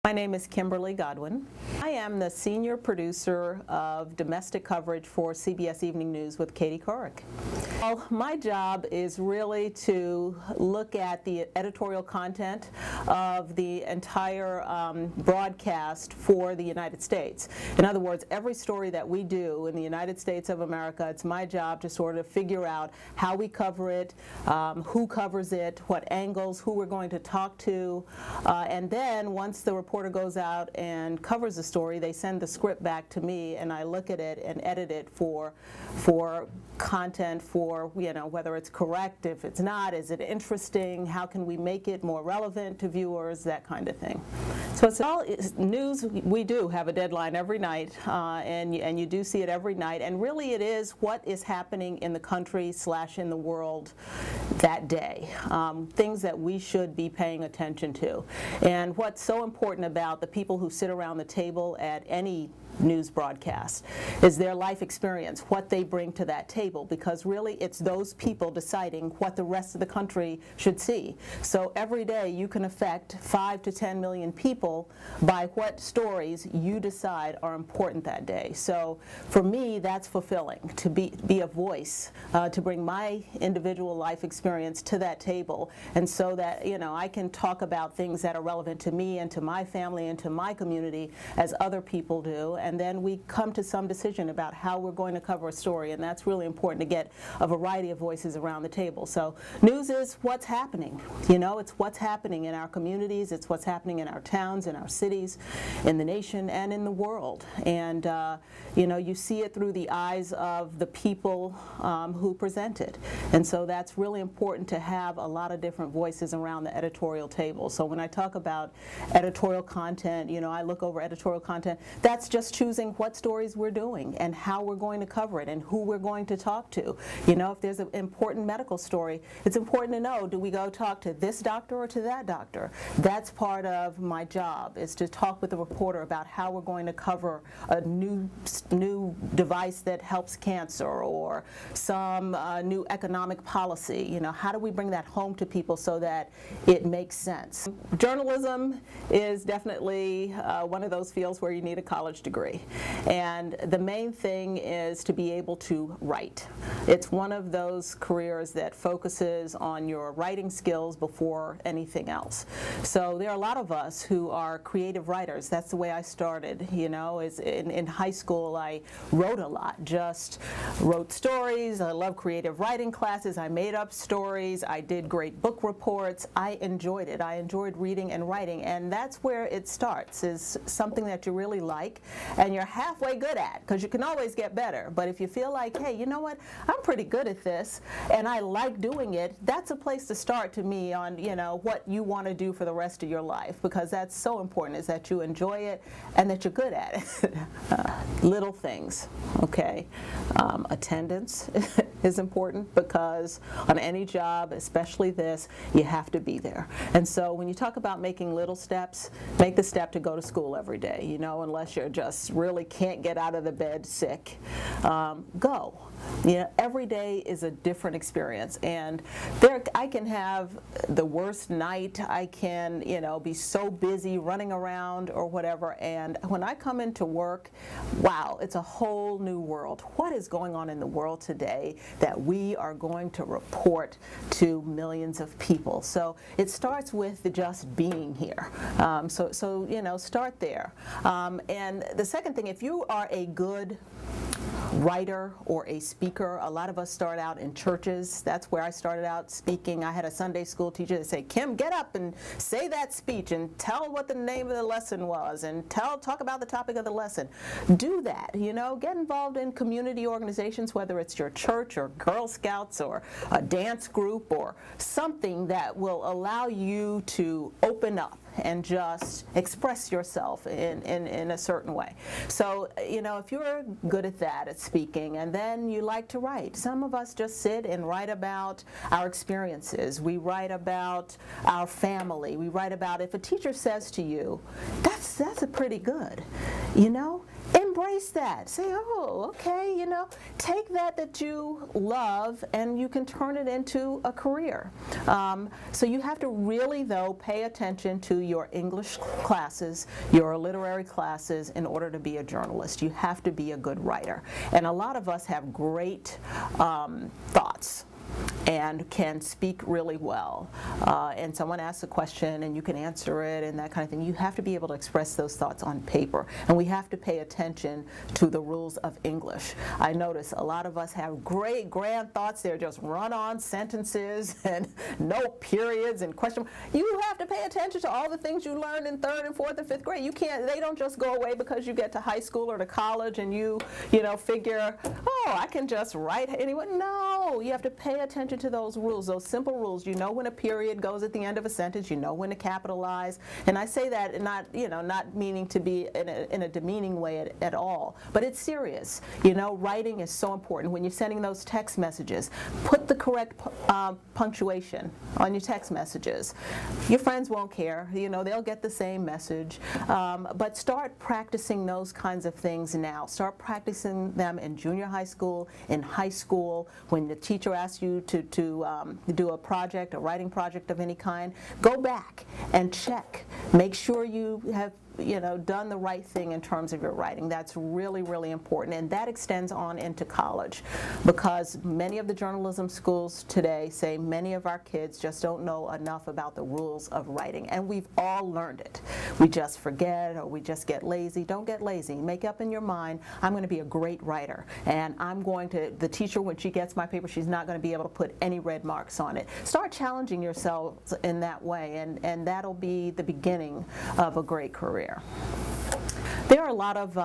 My name is Kimberly Godwin. I am the senior producer of domestic coverage for CBS Evening News with Katie Couric. Well, my job is really to look at the editorial content of the entire broadcast for the United States. In other words, every story that we do in the United States of America, it's my job to sort of figure out how we cover it, who covers it, what angles, who we're going to talk to, and then once the reporter goes out and covers the story, they send the script back to me, and I look at it and edit it for content, for whether it's correct, if it's not, is it interesting, how can we make it more relevant to viewers, that kind of thing. So it's all news. We do have a deadline every night, and you do see it every night, and really it is what is happening in the country / in the world that day, things that we should be paying attention to. And what's so important about the people who sit around the table at any news broadcast is their life experience, what they bring to that table, because really it's those people deciding what the rest of the country should see. So every day you can affect 5 to 10 million people by what stories you decide are important that day. So for me, that's fulfilling, to be a voice, to bring my individual life experience to that table, and so that I can talk about things that are relevant to me and to my family and to my community as other people do, and then we come to some decision about how we're going to cover a story, and that's really important, to get a variety of voices around the table. So news is what's happening. It's what's happening in our communities, it's what's happening in our towns, in our cities, in the nation, and in the world. And you see it through the eyes of the people who present it. And so that's really important, to have a lot of different voices around the editorial table. So when I talk about editorial content, I look over editorial content, that's just choosing what stories we're doing and how we're going to cover it and who we're going to talk to. If there's an important medical story, it's important to know, do we go talk to this doctor or to that doctor? That's part of my job, is to talk with the reporter about how we're going to cover a new device that helps cancer, or some new economic policy. How do we bring that home to people so that it makes sense? Journalism is definitely one of those fields where you need a college degree, and the main thing is to be able to write. It's one of those careers that focuses on your writing skills before anything else. So there are a lot of us who are creative writers. That's the way I started. Is in high school I wrote a lot, just wrote stories. I love creative writing classes. I made up stories. I did great book reports. I enjoyed it. I enjoyed reading and writing, and that's where it starts, is something that you really like and you're halfway good at, because you can always get better. But if you feel like, hey, you know what, I'm pretty good at this and I like doing it, that's a place to start, to me, on what you want to do for the rest of your life, because that's so important, is that you enjoy it and that you're good at it. Little things, okay? Attendance is important, because on any job, especially this, you have to be there. And so when you talk about making little steps, make the step to go to school every day, unless you're just really can't get out of the bed sick. Go. Every day is a different experience, and I can have the worst night. I can, be so busy running around or whatever, and when I come into work, wow, it's a whole new world. What is going on in the world today that we are going to report to millions of people? So it starts with just being here. So start there. And the second thing, if you are a good writer or a speaker, a lot of us start out in churches. That's where I started out speaking. I had a Sunday school teacher that said, Kim, get up and say that speech and tell what the name of the lesson was and talk about the topic of the lesson. Do that, get involved in community organizations, whether it's your church or Girl Scouts or a dance group or something that will allow you to open up and just express yourself in a certain way. So, if you're good at that, at speaking, and then you like to write. Some of us just sit and write about our experiences. We write about our family. We write about, if a teacher says to you, that's a pretty good, embrace that. Say, oh, okay, you know, take that you love and you can turn it into a career. So you have to really, though, pay attention to your English classes, your literary classes, in order to be a journalist. You have to be a good writer. And a lot of us have great thoughts and can speak really well. And someone asks a question and you can answer it and that kind of thing. You have to be able to express those thoughts on paper. And we have to pay attention to the rules of English. I notice a lot of us have great grand thoughts. They're just run-on sentences and no periods and question. You have to pay attention to all the things you learned in 3rd and 4th and 5th grade. You can't, they don't just go away because you get to high school or to college and you know, figure, oh, I can just write anyway. No, you have to pay attention to those rules, those simple rules. You know when a period goes at the end of a sentence. You know when to capitalize. And I say that not, you know, not meaning to be in a demeaning way at all, but it's serious. You know, writing is so important. When you're sending those text messages, put the correct punctuation on your text messages. Your friends won't care. You know, they'll get the same message. But start practicing those kinds of things now. Start practicing them in junior high school, in high school, when the teacher asks you to do a project, a writing project of any kind. Go back and check. Make sure you have, you know, done the right thing in terms of your writing. That's really, really important, and that extends on into college, because many of the journalism schools today say many of our kids just don't know enough about the rules of writing, and we've all learned it. We just forget, or we just get lazy. Don't get lazy. Make up in your mind, I'm going to be a great writer, and I'm going to, the teacher, when she gets my paper, she's not going to be able to put any red marks on it. Start challenging yourselves in that way, and that'll be the beginning of a great career. There are a lot of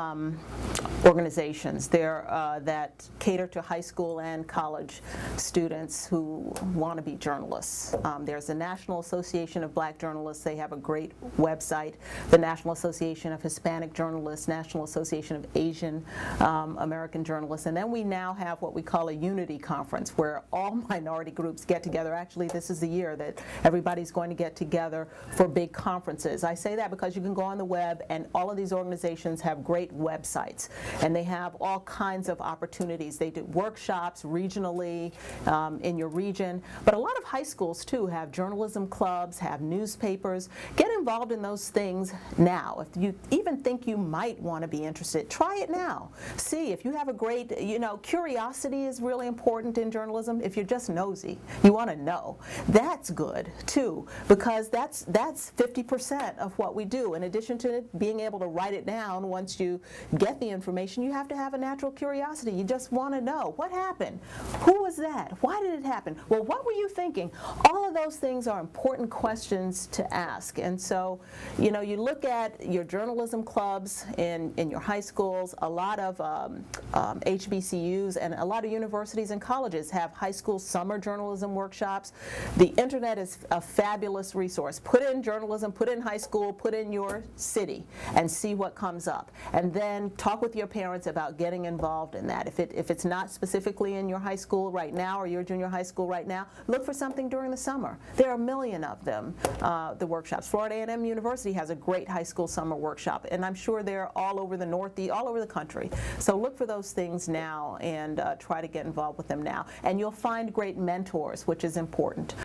organizations there that cater to high school and college students who want to be journalists. There's the National Association of Black Journalists. They have a great website. The National Association of Hispanic Journalists, National Association of Asian American Journalists, and then we now have what we call a unity conference, where all minority groups get together. Actually, this is the year that everybody's going to get together for big conferences. I say that because you can go on the web, and all of these organizations have great websites, and they have all kinds of opportunities. They do workshops regionally in your region, but a lot of high schools too have journalism clubs, have newspapers. Get involved in those things now. If you even think you might want to be interested, try it now. See if you have a great, you know, curiosity is really important in journalism. If you're just nosy, you want to know, that's good too, because that's 50% of what we do. In addition to being able to write it down, once you get the information, you have to have a natural curiosity. You just want to know, what happened? Who was that? Why did it happen? Well, what were you thinking? All of those things are important questions to ask. And so, you know, you look at your journalism clubs in your high schools. A lot of HBCUs and a lot of universities and colleges have high school summer journalism workshops. The internet is a fabulous resource. Put in journalism, put in high school, put in your city, and see what comes up. And then talk with your parents about getting involved in that. If it's not specifically in your high school right now or your junior high school right now, look for something during the summer. There are a million of them, the workshops. Florida A&M University has a great high school summer workshop, and I'm sure they're all over the Northeast, all over the country. So look for those things now and try to get involved with them now. And you'll find great mentors, which is important.